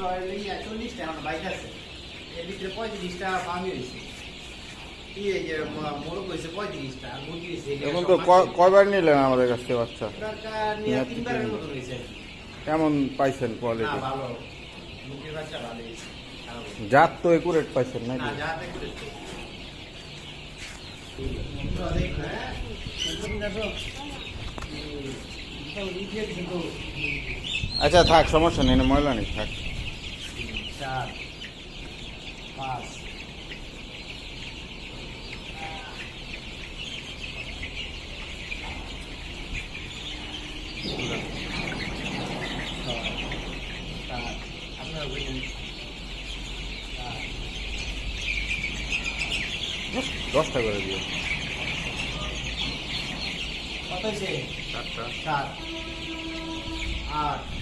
40টা আমার বাইক আছে, এর ভিতরে 35টা পামি হয়েছে। এই যে মোরগ হয়েছে 35টা, আর মুরগি হয়েছে। এখন তো কয়বার নিলেন আমাদের কাছ থেকে বাচ্চা? তিনবারের মতো হয়েছে। কেমন পাইছেন কোয়ালিটি? ভালো, মুরগির বাচ্চা ভালো হয়েছে। জাত তো একুরেট পাইছেন নাকি? না, জাত একুরেট। আচ্ছা থাক, সমস্যা নেই, ময়লা নেই, থাক। 4 5 আপনার 10টা করে দিও। কত হয়েছে? 4টা। 7 8